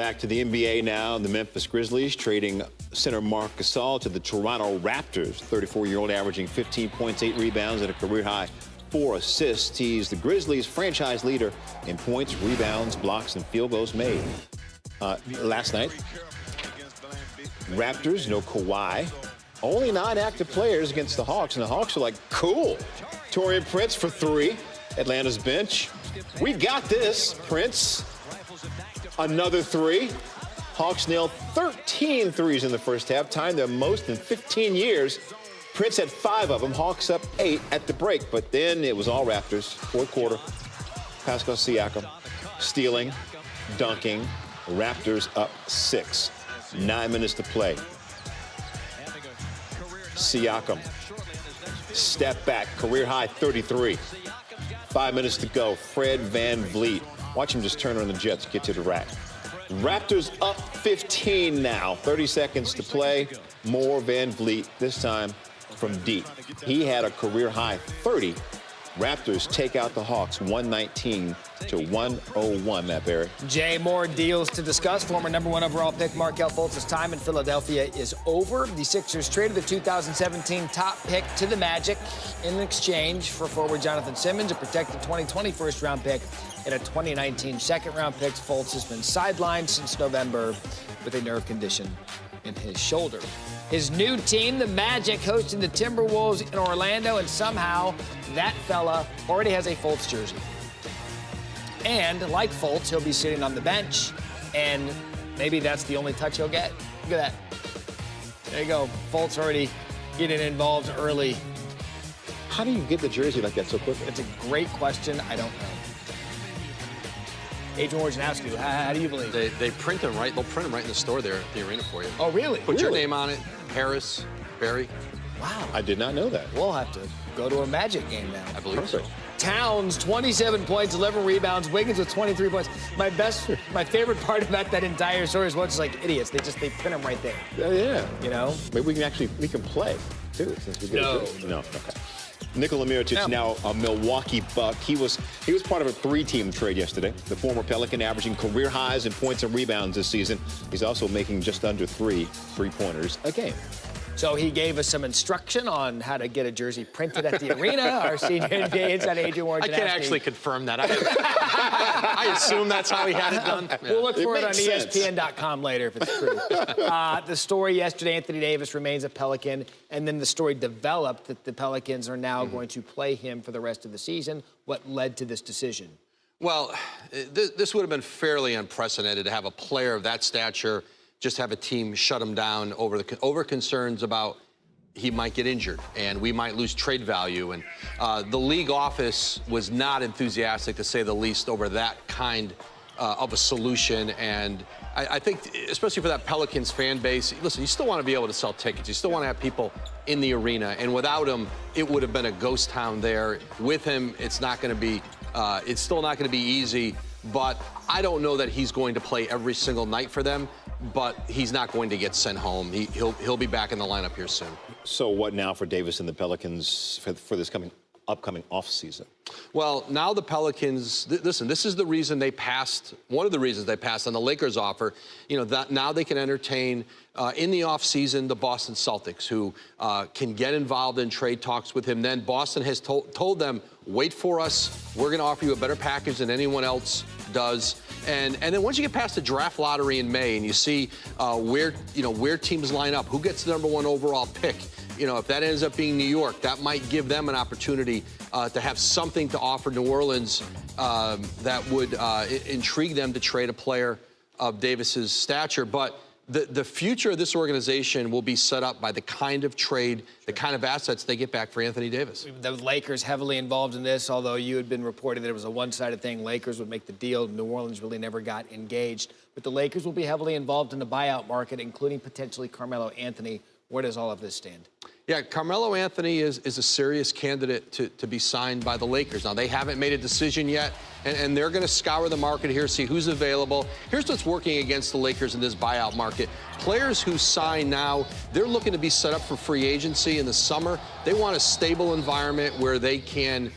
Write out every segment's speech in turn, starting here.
Back to the NBA now. The Memphis Grizzlies trading center Marc Gasol to the Toronto Raptors. 34-year-old averaging 15 points, 8 rebounds, and a career-high 4 assists. He's the Grizzlies' franchise leader in points, rebounds, blocks, and field goals made. Last night, Raptors, no Kawhi. Only 9 active players against the Hawks, and the Hawks are like, cool. Taurean Prince for 3. Atlanta's bench. We got this, Prince. Another 3. Hawks nailed 13 threes in the first half, tying their most in 15 years. Prince had 5 of them. Hawks up 8 at the break, but then it was all Raptors. Fourth quarter, Pascal Siakam stealing, dunking. Raptors up 6. 9 minutes to play. Siakam, step back, career high 33. 5 minutes to go. Fred VanVleet. Watch him just turn on the Jets, get to the rack. Raptors up 15 now. 30 seconds to play. More VanVleet, this time from deep. He had a career high 30. Raptors take out the Hawks 119 to 101, Matt Barry. Jay, more deals to discuss. Former #1 overall pick Markelle Fultz's time in Philadelphia is over. The Sixers traded the 2017 top pick to the Magic in exchange for forward Jonathan Simmons, a protected 2020 first-round pick, and a 2019 second-round pick. Fultz has been sidelined since November with a nerve condition in his shoulder. His new team, the Magic, hosting the Timberwolves in Orlando, and somehow that fella already has a Fultz jersey. And like Fultz, he'll be sitting on the bench, and maybe that's the only touch he'll get. Look at that. There you go. Fultz already getting involved early. How do you get the jersey like that so quickly? It's a great question. I don't know. Adrian Wojnarowski, how do you believe? They print them right. They'll print them right in the store there at the arena for you. Oh, really? Put your name on it. Harris, Barry. Wow. I did not know that. We'll have to go to a Magic game now. I believe so. Towns, 27 points, 11 rebounds. Wiggins with 23 points. My favorite part about that entire story is what's like idiots. They print them right there. Yeah. You know? Maybe we can play too since we get it. No. Okay. Nikola Mirotic, now a Milwaukee Buck. He was part of a 3-team trade yesterday. The former Pelican averaging career highs in points and rebounds this season. He's also making just under 3 three-pointers a game. So he gave us some instruction on how to get a jersey printed at the arena. Our senior NBA insider, Adrian Wojnarowski. I can't actually confirm that. I assume that's how he had it done. Yeah. We'll look for it on sense. ESPN.com later if it's true. The story yesterday, Anthony Davis remains a Pelican, and then the story developed that the Pelicans are now going to play him for the rest of the season. What led to this decision? Well, this would have been fairly unprecedented to have a player of that stature just have a team shut him down over concerns about he might get injured and we might lose trade value. And the league office was not enthusiastic, to say the least, over that kind of a solution. And I think, especially for that Pelicans fan base, listen, you still want to be able to sell tickets. You still want to have people in the arena. And without him, it would have been a ghost town there. With him, it's not going to be, it's still not going to be easy. But I don't know that he's going to play every single night for them. But he's not going to get sent home. He'll be back in the lineup here soon. So what now for Davis and the Pelicans for this upcoming offseason? Well, now the Pelicans, listen, this is the reason they passed, one of the reasons they passed on the Lakers offer. You know, that now they can entertain in the offseason the Boston Celtics, who can get involved in trade talks with him. Then Boston has told them, wait for us. We're going to offer you a better package than anyone else does. And then once you get past the draft lottery in May and you see where teams line up, who gets the #1 overall pick, you know, if that ends up being New York, that might give them an opportunity to have something to offer New Orleans that would intrigue them to trade a player of Davis's stature. But the future of this organization will be set up by the kind of trade, the kind of assets they get back for Anthony Davis. The Lakers heavily involved in this, although you had been reporting that it was a one-sided thing. Lakers would make the deal. New Orleans really never got engaged. But the Lakers will be heavily involved in the buyout market, including potentially Carmelo Anthony. Where does all of this stand? Yeah, Carmelo Anthony is a serious candidate to be signed by the Lakers. Now, they haven't made a decision yet, and they're going to scour the market here, see who's available. Here's what's working against the Lakers in this buyout market. Players who sign now, they're looking to be set up for free agency in the summer. They want a stable environment where they can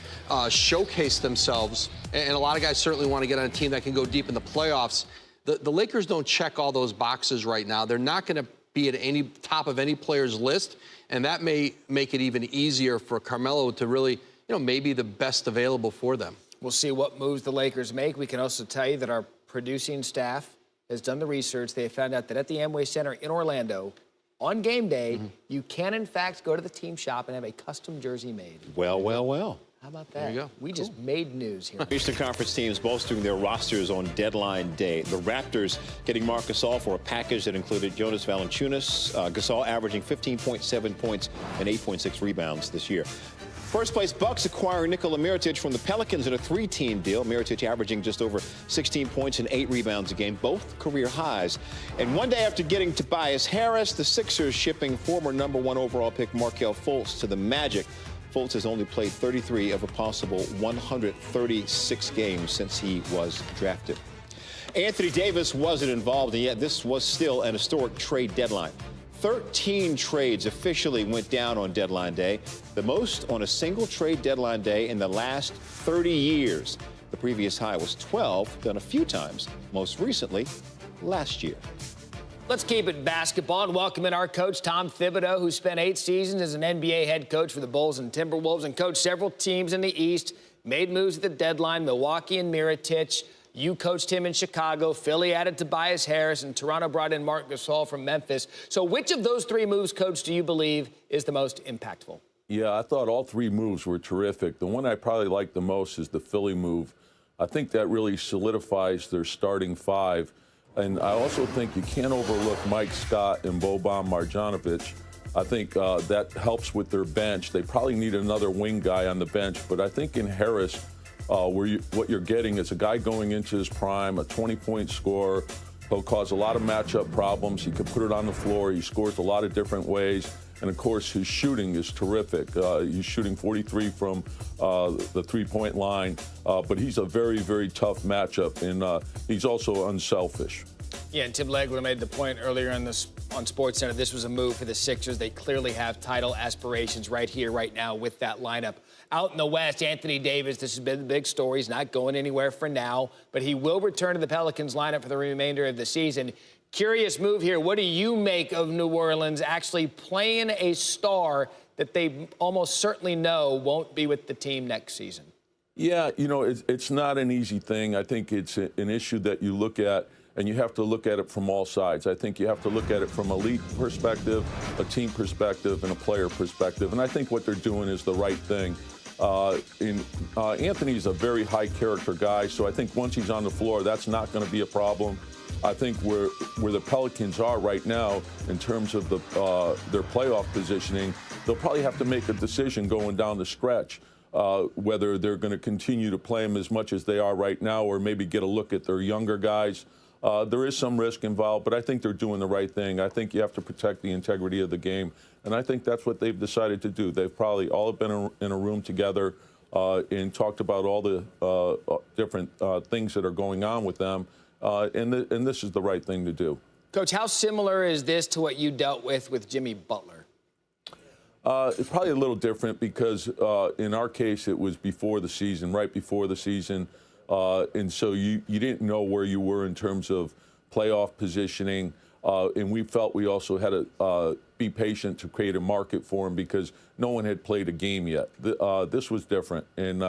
showcase themselves, and a lot of guys certainly want to get on a team that can go deep in the playoffs. The Lakers don't check all those boxes right now. They're not going to be at any top of any player's list, and that may make it even easier for Carmelo to really, maybe the best available for them. We'll see what moves the Lakers make. We can also tell you that our producing staff has done the research. They found out that at the Amway Center in Orlando, on game day, you can, in fact, go to the team shop and have a custom jersey made. Well, well, well. How about that? There you go. We just made news here. Eastern Conference teams bolstering their rosters on deadline day. The Raptors getting Marc Gasol for a package that included Jonas Valanciunas. Gasol averaging 15.7 points and 8.6 rebounds this year. First place Bucks acquiring Nikola Mirotic from the Pelicans in a 3-team deal. Mirotic averaging just over 16 points and 8 rebounds a game, both career highs. And one day after getting Tobias Harris, the Sixers shipping former #1 overall pick Markelle Fultz to the Magic. Fultz has only played 33 of a possible 136 games since he was drafted. Anthony Davis wasn't involved, and yet this was still an historic trade deadline. 13 trades officially went down on deadline day, the most on a single trade deadline day in the last 30 years. The previous high was 12, done a few times, most recently last year. Let's keep it basketball and welcome in our coach, Tom Thibodeau, who spent 8 seasons as an NBA head coach for the Bulls and Timberwolves and coached several teams in the East, made moves at the deadline, Milwaukee and Mirotic. You coached him in Chicago. Philly added Tobias Harris, and Toronto brought in Marc Gasol from Memphis. So which of those 3 moves, Coach, do you believe is the most impactful? Yeah, I thought all 3 moves were terrific. The one I probably like the most is the Philly move. I think that really solidifies their starting 5. And I also think you can't overlook Mike Scott and Boban Marjanovic. I think that helps with their bench. They probably need another wing guy on the bench, but I think in Harris, what you're getting is a guy going into his prime, a 20-point scorer. He'll cause a lot of matchup problems. He can put it on the floor. He scores a lot of different ways. And, of course, his shooting is terrific. He's shooting 43 from the three-point line. But he's a very, very tough matchup. And he's also unselfish. Yeah, and Tim Legler made the point earlier on SportsCenter. This was a move for the Sixers. They clearly have title aspirations right here, right now with that lineup. Out in the West, Anthony Davis, this has been the big story. He's not going anywhere for now, but he will return to the Pelicans lineup for the remainder of the season. Curious move here. What do you make of New Orleans actually playing a star that they almost certainly know won't be with the team next season? Yeah, it's not an easy thing. I think it's an issue that you look at, and you have to look at it from all sides. I think you have to look at it from a league perspective, a team perspective, and a player perspective. And I think what they're doing is the right thing. Anthony's a very high-character guy, so I think once he's on the floor, that's not going to be a problem. I think where the Pelicans are right now in terms of their playoff positioning, they'll probably have to make a decision going down the stretch, whether they're going to continue to play them as much as they are right now or maybe get a look at their younger guys. There is some risk involved, but I think they're doing the right thing. I think you have to protect the integrity of the game, and I think that's what they've decided to do. They've probably all been in a room together and talked about all the different things that are going on with them, and this is the right thing to do. Coach, how similar is this to what you dealt with Jimmy Butler? It's probably a little different because in our case, it was before the season, right before the season. And so you didn't know where you were in terms of playoff positioning. And we felt we also had to be patient to create a market for him because no one had played a game yet. This was different. And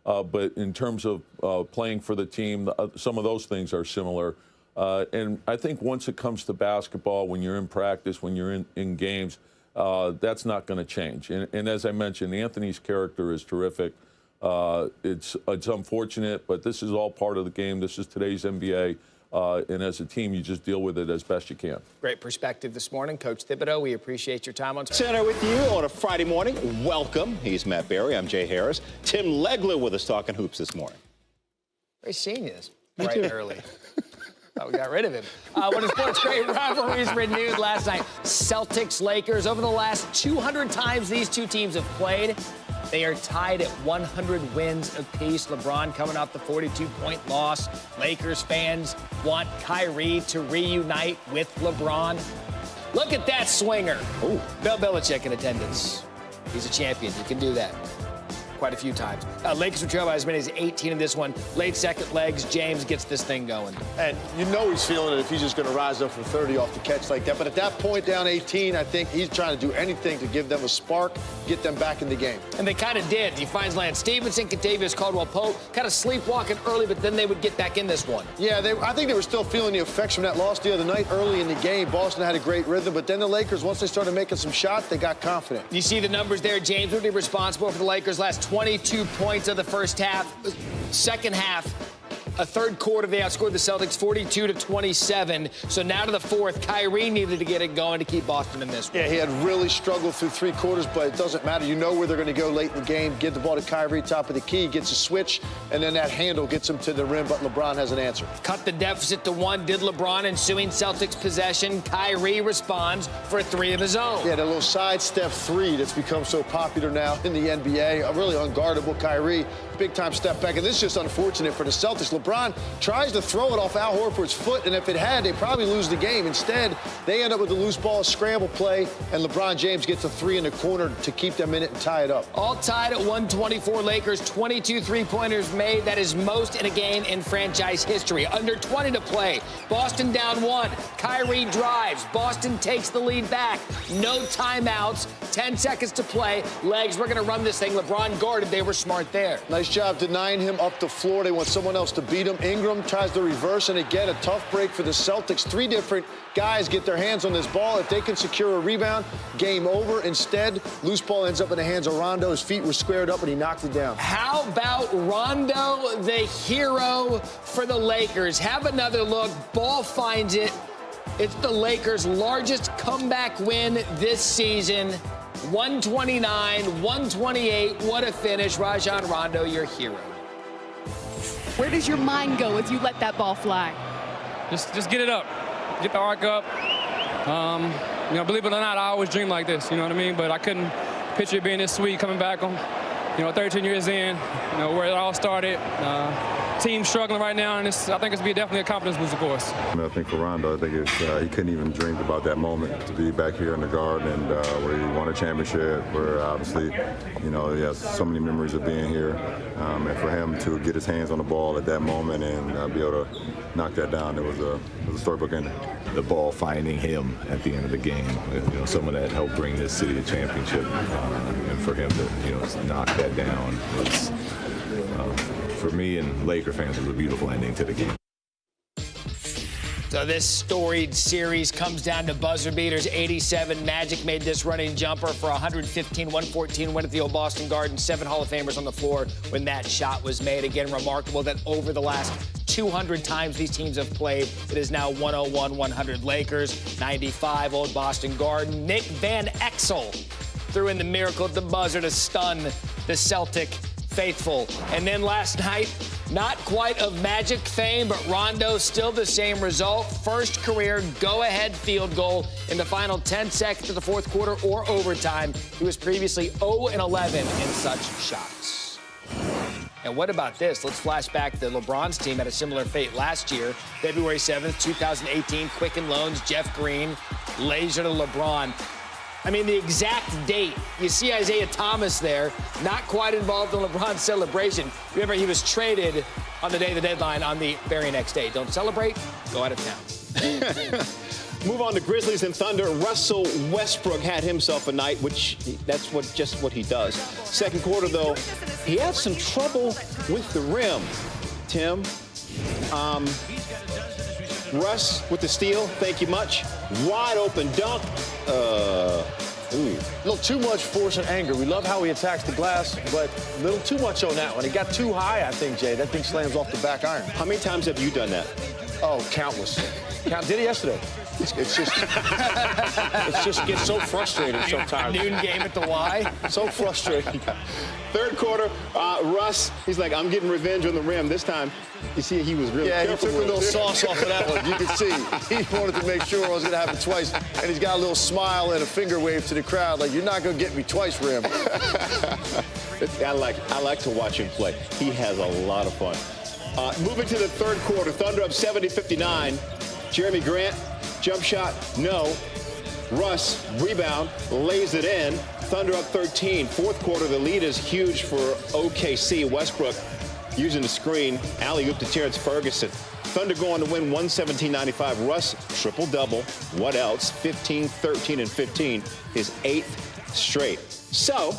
but in terms of playing for the team, some of those things are similar. And I think once it comes to basketball, when you're in practice, when you're in games, that's not going to change. And as I mentioned, Anthony's character is terrific. It's unfortunate, but this is all part of the game. This is today's NBA. And as a team, you just deal with it as best you can. Great perspective this morning. Coach Thibodeau, we appreciate your time on Center with you on a Friday morning. Welcome. He's Matt Berry. I'm Jay Harris. Tim Legler with us talking hoops this morning. Great seeing you bright and early. Thought we got rid of him. One of sports' great rivalries renewed last night. Celtics-Lakers. Over the last 200 times these two teams have played, they are tied at 100 wins apiece. LeBron coming off the 42-point loss. Lakers fans want Kyrie to reunite with LeBron. Look at that swinger. Ooh. Bill Belichick in attendance. He's a champion. You can do that. quite a few times. Lakers were trailed by as many as 18 in this one. Late second legs, James gets this thing going. And you know he's feeling it if he's just going to rise up from 30 off the catch like that. But at that point, down 18, I think he's trying to do anything to give them a spark, get them back in the game. And they kind of did. He finds Lance Stevenson, Kentavious Caldwell-Pope, kind of sleepwalking early, but then they would get back in this one. Yeah, I think they were still feeling the effects from that loss the other night. Early in the game, Boston had a great rhythm, but then the Lakers, once they started making some shots, they got confident. You see the numbers there. James would be responsible for the Lakers' last 22 points of the first half. Second half, a third quarter, they outscored the Celtics 42-27. So now to the fourth, Kyrie needed to get it going to keep Boston in this one. Yeah, he had really struggled through three quarters, but it doesn't matter. You know where they're going to go late in the game. Give the ball to Kyrie, top of the key, gets a switch, and then that handle gets him to the rim, but LeBron has an answer. Cut the deficit to 1, did LeBron, ensuing Celtics possession. Kyrie responds for 3 of his own. Yeah, that little sidestep 3 that's become so popular now in the NBA. A really unguardable Kyrie. Big-time step back, and this is just unfortunate for the Celtics. LeBron tries to throw it off Al Horford's foot, and if it had, they'd probably lose the game. Instead, they end up with a loose ball scramble play, and LeBron James gets a 3 in the corner to keep them in it and tie it up. All tied at 124 Lakers, 22 three-pointers made. That is most in a game in franchise history. Under 20 to play. Boston down 1. Kyrie drives. Boston takes the lead back. No timeouts. 10 seconds to play. Legs, we're going to run this thing. LeBron guarded. They were smart there. Nice job denying him up the floor. They want someone else to beat him. Ingram tries to reverse, and again, a tough break for the Celtics. 3 different guys get their hands on this ball. If they can secure a rebound, game over. Instead, loose ball ends up in the hands of Rondo. His feet were squared up, and he knocked it down. How about Rondo, the hero for the Lakers? Have another look. Ball finds it. It's the Lakers' largest comeback win this season. 129-128. What a finish. Rajon Rondo, your hero. Where does your mind go as you let that ball fly? Just get it up. Get the arc up. Believe it or not, I always dream like this, you know what I mean? But I couldn't picture it being this sweet coming back on, 13 years in, where it all started. Team struggling right now, and I think it's definitely a confidence booster for us. I think for Rondo, I think he couldn't even dream about that moment to be back here in the Garden and where he won a championship, where obviously, he has so many memories of being here. And for him to get his hands on the ball at that moment and be able to knock that down, it was a storybook ending. The ball finding him at the end of the game, someone that helped bring this city a championship, and for him to, knock that down, was, for me and Laker fans, it was a beautiful ending to the game. So this storied series comes down to buzzer beaters. 87. Magic made this running jumper for 115-114 win at the old Boston Garden. 7 Hall of Famers on the floor when that shot was made. Again, remarkable that over the last 200 times these teams have played, it is now 101-100 Lakers. 95 old Boston Garden. Nick Van Exel threw in the miracle at the buzzer to stun the Celtic faithful. And then last night, not quite of Magic fame, but Rondo still the same result. First career go-ahead field goal in the final 10 seconds of the fourth quarter or overtime. He was previously 0-11 in such shots. And what about this? Let's flash back to LeBron's team had a similar fate last year. February 7th, 2018, Quicken Loans, Jeff Green, laser to LeBron. I mean, the exact date. You see Isaiah Thomas there, not quite involved in LeBron's celebration. Remember, he was traded on the day of the deadline on the very next day. Don't celebrate, go out of town. Move on to Grizzlies and Thunder. Russell Westbrook had himself a night, that's just what he does. Second quarter, though, he had some trouble with the rim. Tim, Russ with the steal, thank you much. Wide open dunk. A little too much force and anger. We love how he attacks the glass, but a little too much on that one. It got too high, I think, Jay. That thing slams off the back iron. How many times have you done that? Oh, countless. Did it yesterday. It's just gets so frustrating sometimes. Noon game at the Y. So frustrating. Third quarter, Russ, he's like, I'm getting revenge on the rim. This time, you see he was really careful. He took a little sauce off of that one. You can see he wanted to make sure I was going to happen twice. And he's got a little smile and a finger wave to the crowd like, you're not going to get me twice, Rim. I like to watch him play. He has a lot of fun. Moving to the third quarter, Thunder up 70-59. Jeremy Grant, jump shot, no. Russ, rebound, lays it in. Thunder up 13. Fourth quarter, the lead is huge for OKC. Westbrook using the screen. Alley-oop to Terrence Ferguson. Thunder go on to win 117-95. Russ, triple-double. What else? 15, 13, and 15. His 8th straight. So,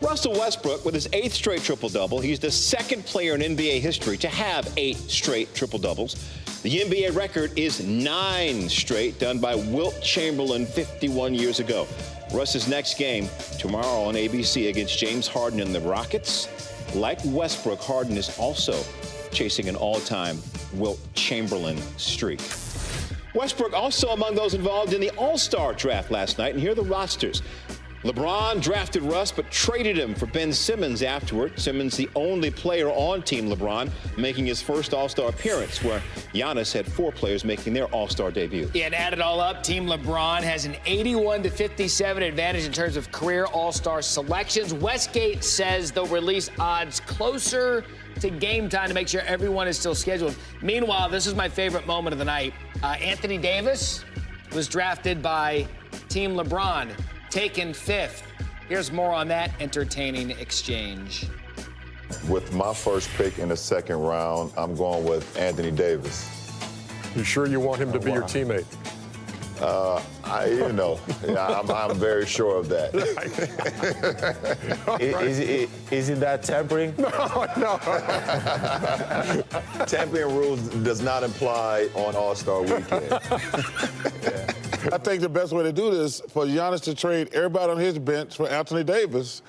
Russell Westbrook, with his 8th straight triple-double, he's the second player in NBA history to have 8 straight triple-doubles. The NBA record is 9 straight, done by Wilt Chamberlain 51 years ago. Russ's next game tomorrow on ABC against James Harden and the Rockets. Like Westbrook, Harden is also chasing an all-time Wilt Chamberlain streak. Westbrook also among those involved in the All-Star draft last night, and here are the rosters. LeBron drafted Russ, but traded him for Ben Simmons afterward. Simmons, the only player on Team LeBron, making his first All-Star appearance, where Giannis had 4 players making their All-Star debut. Yeah, and add it all up, Team LeBron has an 81-57 advantage in terms of career All-Star selections. Westgate says they'll release odds closer to game time to make sure everyone is still scheduled. Meanwhile, this is my favorite moment of the night. Anthony Davis was drafted by Team LeBron, taken 5th. Here's more on that entertaining exchange. With my first pick in the second round, I'm going with Anthony Davis. You sure you want him to be your teammate? I'm very sure of that. Is it that tampering? No. Tampering rules does not apply on All-Star Weekend. Yeah. I think the best way to do this for Giannis to trade everybody on his bench for Anthony Davis.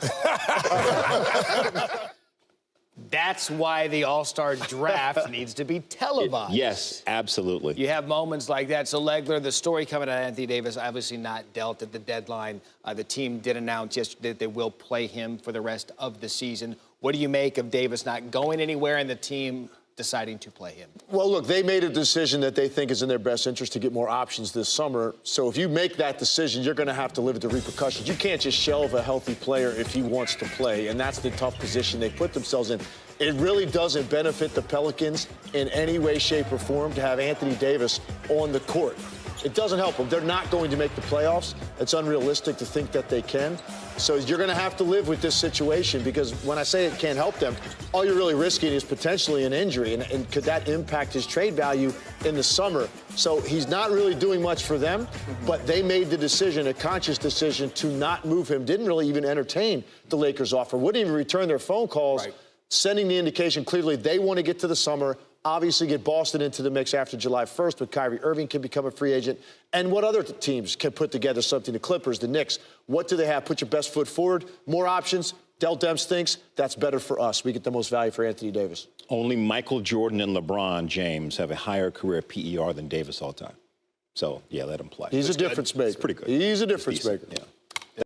That's why the All-Star draft needs to be televised. Yes, absolutely. You have moments like that. So, Legler, the story coming out of Anthony Davis, obviously not dealt at the deadline. The team did announce yesterday that they will play him for the rest of the season. What do you make of Davis not going anywhere and the team deciding to play him? Well, look, they made a decision that they think is in their best interest to get more options this summer. So if you make that decision, you're going to have to live with the repercussions. You can't just shelve a healthy player if he wants to play, and that's the tough position they put themselves in. It really doesn't benefit the Pelicans in any way, shape, or form to have Anthony Davis on the court. It doesn't help them. They're not going to make the playoffs. It's unrealistic to think that they can. So you're going to have to live with this situation, because when I say it can't help them, all you're really risking is potentially an injury. And could that impact his trade value in the summer? So he's not really doing much for them, but they made the decision, a conscious decision, to not move him. Didn't really even entertain the Lakers' offer. Wouldn't even return their phone calls, sending the indication clearly they want to get to the summer. Obviously get Boston into the mix after July 1st, but Kyrie Irving can become a free agent. And what other teams can put together something? The Clippers, the Knicks. What do they have? Put your best foot forward. More options. Dell Demps thinks that's better for us. We get the most value for Anthony Davis. Only Michael Jordan and LeBron James have a higher career PER than Davis all time. So, yeah, let him play. He's a difference maker. It's pretty good. He's a difference maker. Yeah.